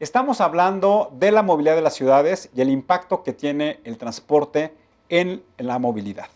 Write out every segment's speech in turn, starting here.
Estamos hablando de la movilidad de las ciudades y el impacto que tiene el transporte en la movilidad.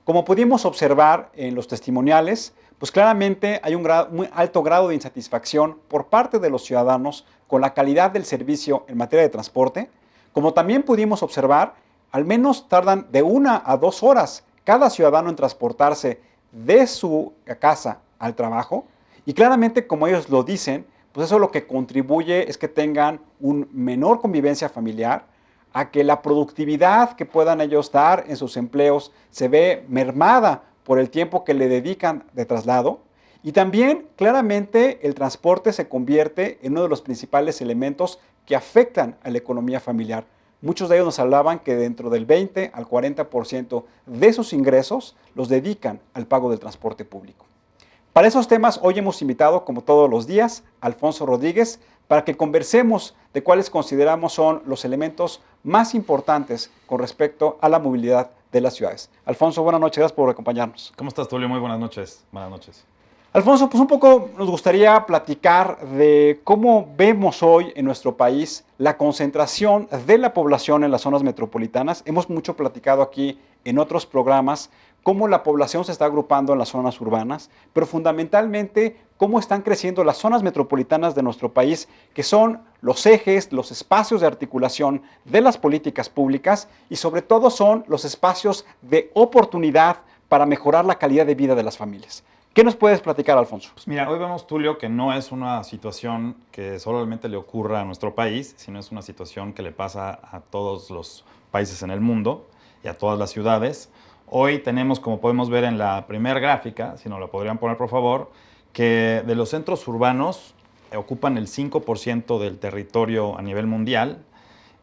Como pudimos observar en los testimoniales, pues claramente hay un muy alto grado de insatisfacción por parte de los ciudadanos con la calidad del servicio en materia de transporte. Como también pudimos observar, al menos tardan de 1 a 2 horas cada ciudadano en transportarse de su casa al trabajo. Y claramente, como ellos lo dicen, pues eso lo que contribuye es que tengan una menor convivencia familiar, a que la productividad que puedan ellos dar en sus empleos se ve mermada por el tiempo que le dedican de traslado. Y también, claramente, el transporte se convierte en uno de los principales elementos que afectan a la economía familiar. Muchos de ellos nos hablaban que dentro del 20 al 40% de sus ingresos los dedican al pago del transporte público. Para esos temas, hoy hemos invitado, como todos los días, a Alfonso Rodríguez para que conversemos de cuáles consideramos son los elementos más importantes con respecto a la movilidad de las ciudades. Alfonso, buenas noches, gracias por acompañarnos. ¿Cómo estás, Tulio? Muy buenas noches. Buenas noches. Alfonso, pues un poco nos gustaría platicar de cómo vemos hoy en nuestro país la concentración de la población en las zonas metropolitanas. Hemos mucho platicado aquí en otros programas cómo la población se está agrupando en las zonas urbanas, pero fundamentalmente cómo están creciendo las zonas metropolitanas de nuestro país, que son los ejes, los espacios de articulación de las políticas públicas y sobre todo son los espacios de oportunidad para mejorar la calidad de vida de las familias. ¿Qué nos puedes platicar, Alfonso? Pues mira, hoy vemos, Tulio, que no es una situación que solamente le ocurra a nuestro país, sino es una situación que le pasa a todos los países en el mundo y a todas las ciudades. Hoy tenemos, como podemos ver en la primera gráfica, si nos la podrían poner por favor, que de los centros urbanos ocupan el 5% del territorio a nivel mundial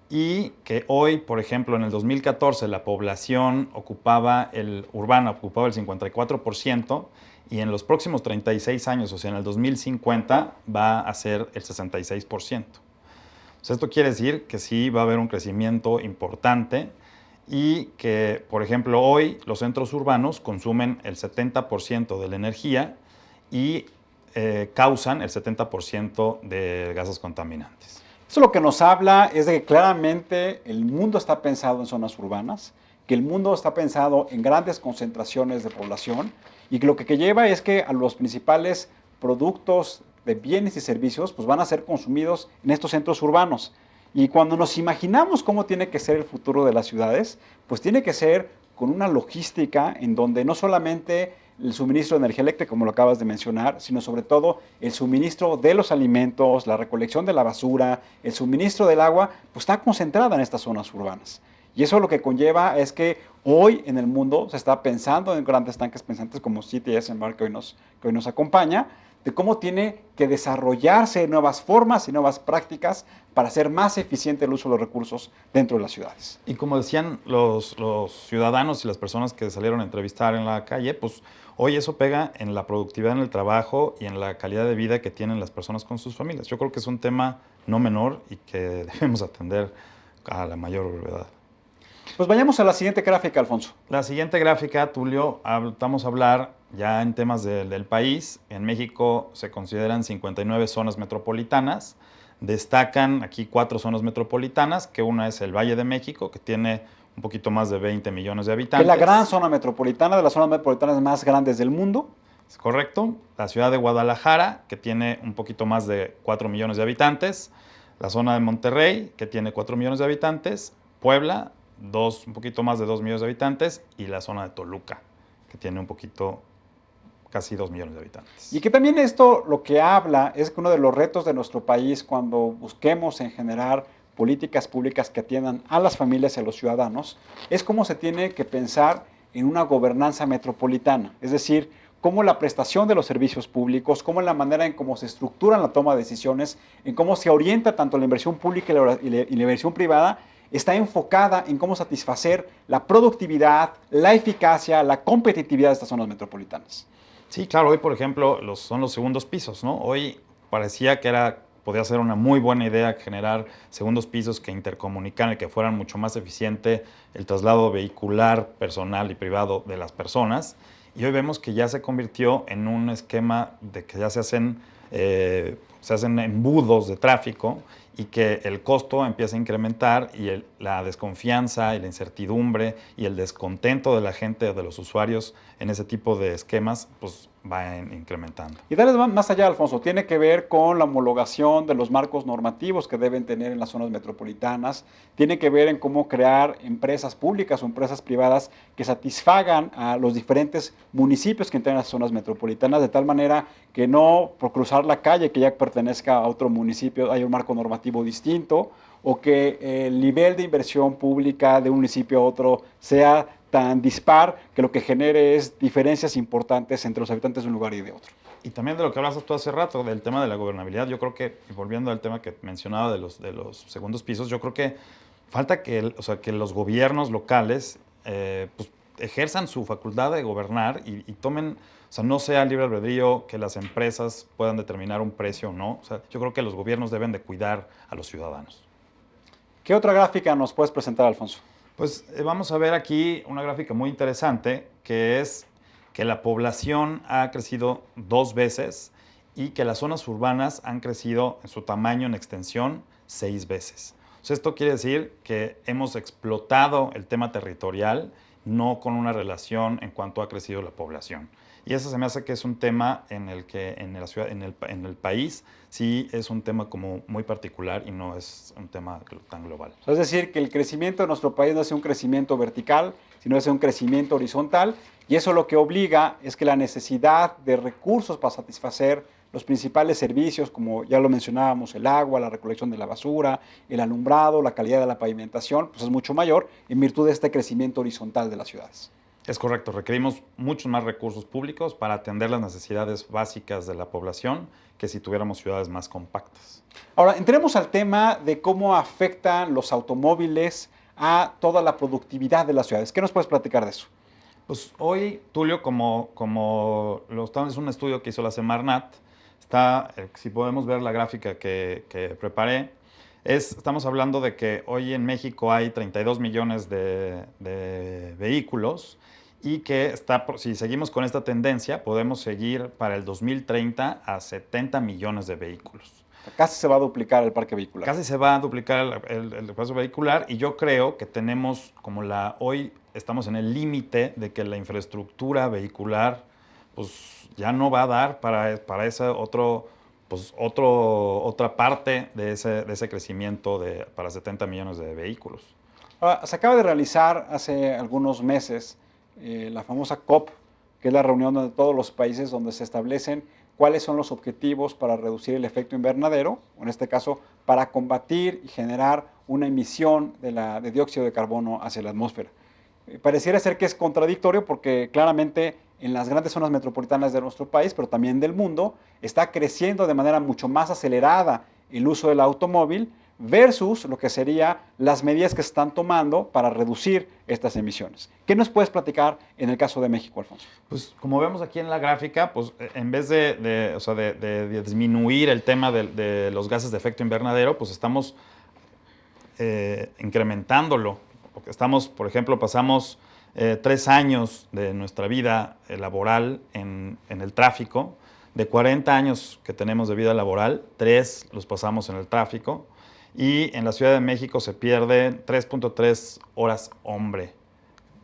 y que hoy, por ejemplo, en el 2014 la población urbana ocupaba el 54%, y en los próximos 36 años, o sea, en el 2050, va a ser el 66%. O sea, esto quiere decir que sí va a haber un crecimiento importante y que, por ejemplo, hoy los centros urbanos consumen el 70% de la energía y causan el 70% de gases contaminantes. Eso lo que nos habla es de que claramente el mundo está pensado en zonas urbanas, que el mundo está pensado en grandes concentraciones de población y que lo que lleva es que a los principales productos de bienes y servicios pues van a ser consumidos en estos centros urbanos. Y cuando nos imaginamos cómo tiene que ser el futuro de las ciudades, pues tiene que ser con una logística en donde no solamente el suministro de energía eléctrica, como lo acabas de mencionar, sino sobre todo el suministro de los alimentos, la recolección de la basura, el suministro del agua, pues está concentrada en estas zonas urbanas. Y eso lo que conlleva es que hoy en el mundo se está pensando en grandes tanques pensantes como CTS Embark, que hoy nos acompaña, de cómo tiene que desarrollarse nuevas formas y nuevas prácticas para hacer más eficiente el uso de los recursos dentro de las ciudades. Y como decían los ciudadanos y las personas que salieron a entrevistar en la calle, pues hoy eso pega en la productividad en el trabajo y en la calidad de vida que tienen las personas con sus familias. Yo creo que es un tema no menor y que debemos atender a la mayor brevedad. Pues vayamos a la siguiente gráfica, Alfonso. La siguiente gráfica, Tulio, vamos a hablar ya en temas del país. En México se consideran 59 zonas metropolitanas. Destacan aquí 4 zonas metropolitanas, que una es el Valle de México, que tiene un poquito más de 20 millones de habitantes. Que es la gran zona metropolitana, de las zonas metropolitanas más grandes del mundo. Es correcto. La ciudad de Guadalajara, que tiene un poquito más de 4 millones de habitantes. La zona de Monterrey, que tiene 4 millones de habitantes. Puebla, un poquito más de 2 millones de habitantes, y la zona de Toluca, que tiene casi 2 millones de habitantes. Y que también esto lo que habla es que uno de los retos de nuestro país cuando busquemos en generar políticas públicas que atiendan a las familias y a los ciudadanos, es cómo se tiene que pensar en una gobernanza metropolitana, es decir, cómo la prestación de los servicios públicos, cómo la manera en cómo se estructuran la toma de decisiones, en cómo se orienta tanto la inversión pública y la inversión privada, está enfocada en cómo satisfacer la productividad, la eficacia, la competitividad de estas zonas metropolitanas. Sí, claro, hoy por ejemplo son los segundos pisos, ¿no? Hoy parecía que podía ser una muy buena idea generar segundos pisos que intercomunicaran y que fueran mucho más eficiente el traslado vehicular, personal y privado de las personas. y hoy vemos que ya se convirtió en un esquema de que ya se hacen embudos de tráfico y que el costo empieza a incrementar y la desconfianza y la incertidumbre y el descontento de la gente, de los usuarios en ese tipo de esquemas, pues va incrementando. Y darles más allá, Alfonso, tiene que ver con la homologación de los marcos normativos que deben tener en las zonas metropolitanas, tiene que ver en cómo crear empresas públicas o empresas privadas que satisfagan a los diferentes municipios que integran las zonas metropolitanas, de tal manera que no por cruzar la calle que ya pertenezca a otro municipio haya un marco normativo distinto, o que el nivel de inversión pública de un municipio a otro sea tan dispar que lo que genere es diferencias importantes entre los habitantes de un lugar y de otro. Y también de lo que hablas tú hace rato, del tema de la gobernabilidad, yo creo que, y volviendo al tema que mencionaba de los segundos pisos, yo creo que falta que, o sea, que los gobiernos locales pues, ejerzan su facultad de gobernar y tomen, o sea, no sea libre albedrío que las empresas puedan determinar un precio o no. O sea, yo creo que los gobiernos deben de cuidar a los ciudadanos. ¿Qué otra gráfica nos puedes presentar, Alfonso? Pues vamos a ver aquí una gráfica muy interesante que es que la población ha crecido 2 veces y que las zonas urbanas han crecido en su tamaño, en extensión, 6 veces. O sea, esto quiere decir que hemos explotado el tema territorial, no con una relación en cuanto ha crecido la población. Y eso se me hace que es un tema en el que en la ciudad, en el país sí es un tema como muy particular y no es un tema tan global. Es decir, que el crecimiento de nuestro país no es un crecimiento vertical, sino es un crecimiento horizontal, y eso lo que obliga es que la necesidad de recursos para satisfacer los principales servicios, como ya lo mencionábamos, el agua, la recolección de la basura, el alumbrado, la calidad de la pavimentación, pues es mucho mayor en virtud de este crecimiento horizontal de las ciudades. Es correcto, requerimos muchos más recursos públicos para atender las necesidades básicas de la población que si tuviéramos ciudades más compactas. Ahora, entremos al tema de cómo afectan los automóviles a toda la productividad de las ciudades. ¿Qué nos puedes platicar de eso? Pues hoy, Tulio, como es un estudio que hizo la Semarnat, si podemos ver la gráfica que preparé, estamos hablando de que hoy en México hay 32 millones de vehículos y que si seguimos con esta tendencia, podemos seguir para el 2030 a 70 millones de vehículos. Casi se va a duplicar el parque vehicular. Casi se va a duplicar el paso vehicular y yo creo que tenemos hoy estamos en el límite de que la infraestructura vehicular pues ya no va a dar para ese otra parte de ese crecimiento para 70 millones de vehículos. Ahora, se acaba de realizar hace algunos meses la famosa COP, que es la reunión de todos los países donde se establecen cuáles son los objetivos para reducir el efecto invernadero, o en este caso, para combatir y generar una emisión de dióxido de carbono hacia la atmósfera. Pareciera ser que es contradictorio porque claramente en las grandes zonas metropolitanas de nuestro país, pero también del mundo, está creciendo de manera mucho más acelerada el uso del automóvil versus lo que serían las medidas que se están tomando para reducir estas emisiones. ¿Qué nos puedes platicar en el caso de México, Alfonso? Pues como vemos aquí en la gráfica, pues en vez de disminuir el tema de los gases de efecto invernadero, pues estamos incrementándolo. Porque por ejemplo, pasamos 3 años de nuestra vida laboral en el tráfico. De 40 años que tenemos de vida laboral, 3 los pasamos en el tráfico. Y en la Ciudad de México se pierden 3.3 horas hombre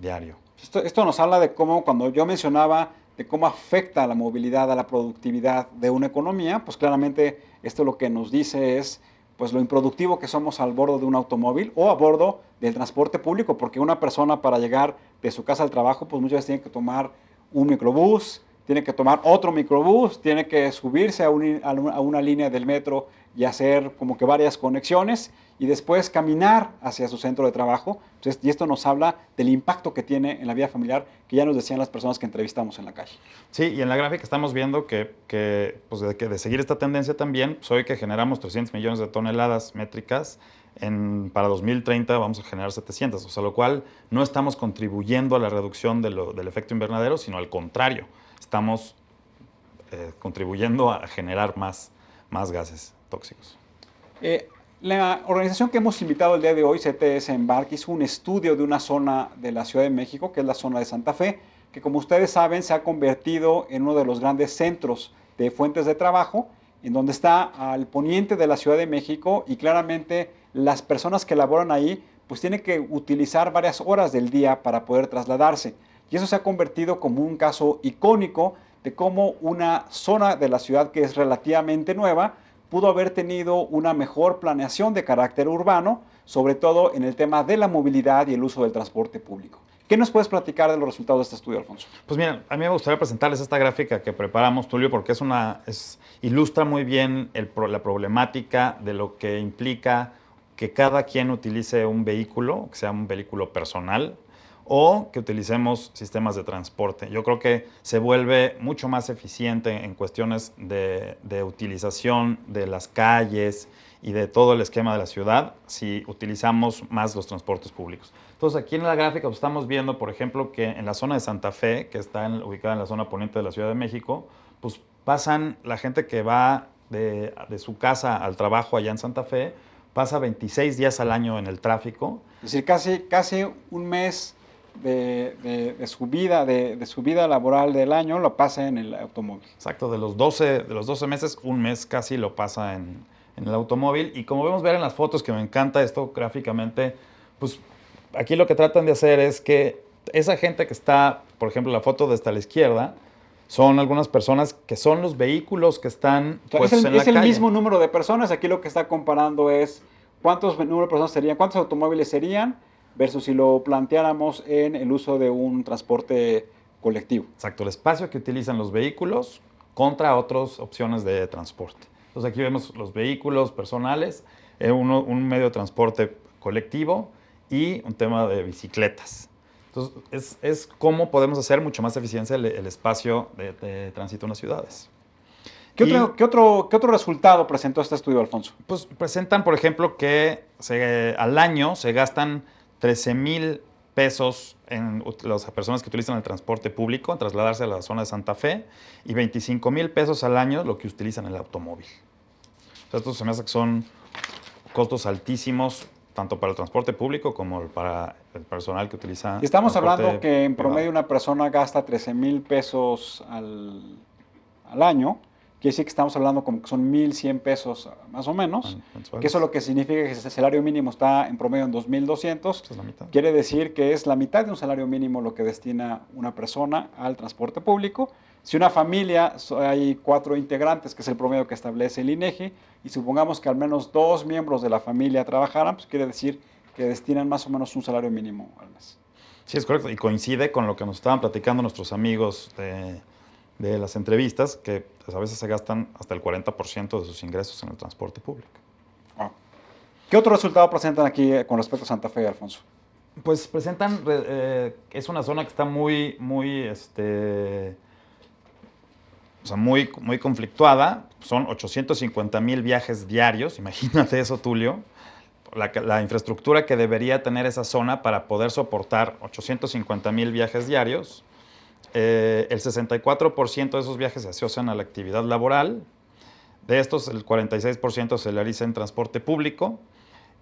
diario. Esto nos habla de cómo, cuando yo mencionaba de cómo afecta la movilidad a la productividad de una economía, pues claramente esto lo que nos dice es pues lo improductivo que somos al bordo de un automóvil o a bordo del transporte público, porque una persona para llegar de su casa al trabajo, pues muchas veces tiene que tomar un microbús, tiene que tomar otro microbús, tiene que subirse a una línea del metro y hacer como que varias conexiones y después caminar hacia su centro de trabajo. Entonces, y esto nos habla del impacto que tiene en la vida familiar, que ya nos decían las personas que entrevistamos en la calle. Sí, y en la gráfica estamos viendo que de seguir esta tendencia también, pues hoy que generamos 300 millones de toneladas métricas, para 2030 vamos a generar 700, o sea, lo cual no estamos contribuyendo a la reducción del efecto invernadero, sino al contrario, estamos contribuyendo a generar más gases tóxicos. La organización que hemos invitado el día de hoy, CTS Embarque, hizo un estudio de una zona de la Ciudad de México, que es la zona de Santa Fe, que como ustedes saben se ha convertido en uno de los grandes centros de fuentes de trabajo, en donde está al poniente de la Ciudad de México y claramente las personas que laboran ahí pues tienen que utilizar varias horas del día para poder trasladarse. Y eso se ha convertido como un caso icónico de cómo una zona de la ciudad que es relativamente nueva pudo haber tenido una mejor planeación de carácter urbano, sobre todo en el tema de la movilidad y el uso del transporte público. ¿Qué nos puedes platicar de los resultados de este estudio, Alfonso? Pues mira, a mí me gustaría presentarles esta gráfica que preparamos, Tulio, porque ilustra muy bien la problemática de lo que implica que cada quien utilice un vehículo, que sea un vehículo personal, o que utilicemos sistemas de transporte. Yo creo que se vuelve mucho más eficiente en cuestiones de utilización de las calles y de todo el esquema de la ciudad si utilizamos más los transportes públicos. Entonces, aquí en la gráfica pues, estamos viendo, por ejemplo, que en la zona de Santa Fe, que está ubicada en la zona poniente de la Ciudad de México, pues pasan la gente que va de su casa al trabajo allá en Santa Fe, pasa 26 días al año en el tráfico. Es decir, casi un mes de su vida laboral del año lo pasa en el automóvil. Exacto, de los 12 meses, un mes casi lo pasa en el automóvil. Y como vemos ver en las fotos, que me encanta esto gráficamente, pues aquí lo que tratan de hacer es que esa gente que está, por ejemplo, la foto desde la izquierda, son algunas personas que son los vehículos que están puestos en la calle. Es el mismo número de personas. Aquí lo que está comparando es cuántos número de personas serían, cuántos automóviles serían, versus si lo planteáramos en el uso de un transporte colectivo. Exacto, el espacio que utilizan los vehículos contra otras opciones de transporte. Entonces aquí vemos los vehículos personales, un medio de transporte colectivo y un tema de bicicletas. Entonces es cómo podemos hacer mucho más eficiente el espacio de tránsito en las ciudades. ¿Qué otro resultado presentó este estudio, Alfonso? Pues presentan, por ejemplo, que al año se gastan 13,000 pesos en las personas que utilizan el transporte público, en trasladarse a la zona de Santa Fe, y 25,000 pesos al año lo que utilizan el automóvil. O sea, estos se me hace que son costos altísimos, tanto para el transporte público como para el personal que utiliza. Estamos hablando que en promedio una persona gasta 13,000 pesos al año. Quiere decir que estamos hablando como que son 1,100 pesos más o menos, que eso lo que significa que si el salario mínimo está en promedio en 2,200, es la mitad. Quiere decir que es la mitad de un salario mínimo lo que destina una persona al transporte público. Si una familia, hay 4 integrantes, que es el promedio que establece el INEGI, y supongamos que al menos 2 miembros de la familia trabajaran, pues quiere decir que destinan más o menos un salario mínimo al mes. Sí, es correcto, y coincide con lo que nos estaban platicando nuestros amigos de las entrevistas, que pues, a veces se gastan hasta el 40% de sus ingresos en el transporte público. Wow. ¿Qué otro resultado presentan aquí con respecto a Santa Fe, Alfonso? Pues presentan, es una zona que está muy conflictuada. Son 850,000 viajes diarios, imagínate eso, Tulio. La infraestructura que debería tener esa zona para poder soportar 850,000 viajes diarios. El 64% de esos viajes se asocian a la actividad laboral. De estos, el 46% se realiza en transporte público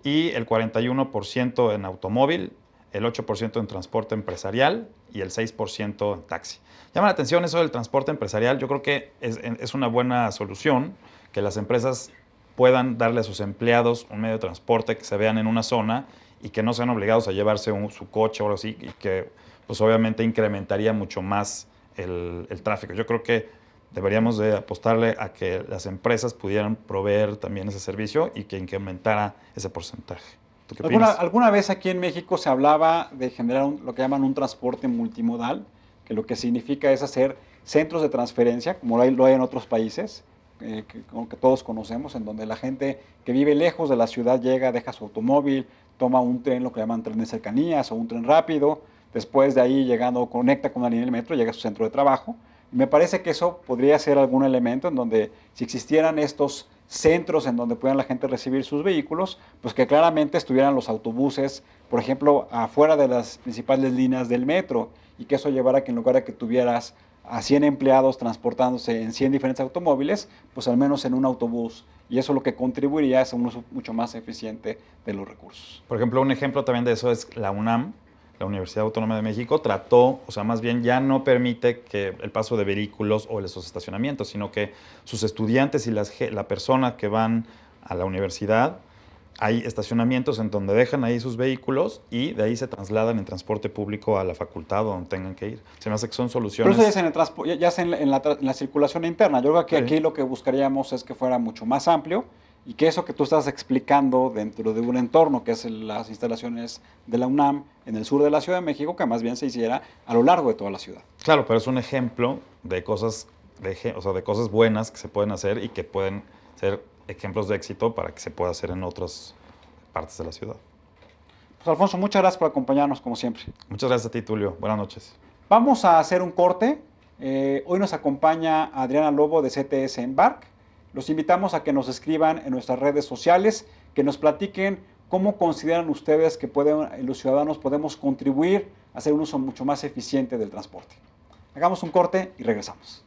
y el 41% en automóvil, el 8% en transporte empresarial y el 6% en taxi. Llama la atención eso del transporte empresarial. Yo creo que es una buena solución que las empresas puedan darle a sus empleados un medio de transporte, que se vean en una zona y que no sean obligados a llevarse su coche o algo así, y que pues obviamente incrementaría mucho más el tráfico. Yo creo que deberíamos de apostarle a que las empresas pudieran proveer también ese servicio y que incrementara ese porcentaje. ¿Tú qué opinas? ¿Alguna vez aquí en México se hablaba de generar lo que llaman un transporte multimodal, que lo que significa es hacer centros de transferencia, como lo hay en otros países, que todos conocemos, en donde la gente que vive lejos de la ciudad llega, deja su automóvil, toma un tren, lo que llaman tren de cercanías o un tren rápido, después de ahí llegando, conecta con la línea del metro, llega a su centro de trabajo. Y me parece que eso podría ser algún elemento en donde si existieran estos centros en donde puedan la gente recibir sus vehículos, pues que claramente estuvieran los autobuses, por ejemplo, afuera de las principales líneas del metro, y que eso llevara a que en lugar de que tuvieras a 100 empleados transportándose en 100 diferentes automóviles, pues al menos en un autobús. Y eso lo que contribuiría es a un uso mucho más eficiente de los recursos. Por ejemplo, un ejemplo también de eso es la UNAM. la Universidad Autónoma de México trató, o sea, más bien ya no permite que el paso de vehículos o esos estacionamientos, sino que sus estudiantes y la persona que van a la universidad, hay estacionamientos en donde dejan ahí sus vehículos y de ahí se trasladan en transporte público a la facultad o donde tengan que ir. Se me hace que son Pero soluciones. eso ya es en, ya es en la circulación interna. Yo creo que Sí. aquí lo que buscaríamos es que fuera mucho más amplio y que eso que tú estás explicando dentro de un entorno que es las instalaciones de la UNAM en el sur de la Ciudad de México, que más bien se hiciera a lo largo de toda la ciudad. Claro, pero es un ejemplo de cosas, o sea, de cosas buenas que se pueden hacer y que pueden ser ejemplos de éxito para que se pueda hacer en otras partes de la ciudad. Pues Alfonso, muchas gracias por acompañarnos como siempre. Muchas gracias a ti, Tulio. Buenas noches. Vamos a hacer un corte. Hoy nos acompaña Adriana Lobo de CTS Embark. Los invitamos a que nos escriban en nuestras redes sociales, que nos platiquen cómo consideran ustedes que los ciudadanos podemos contribuir a hacer un uso mucho más eficiente del transporte. Hagamos un corte y regresamos.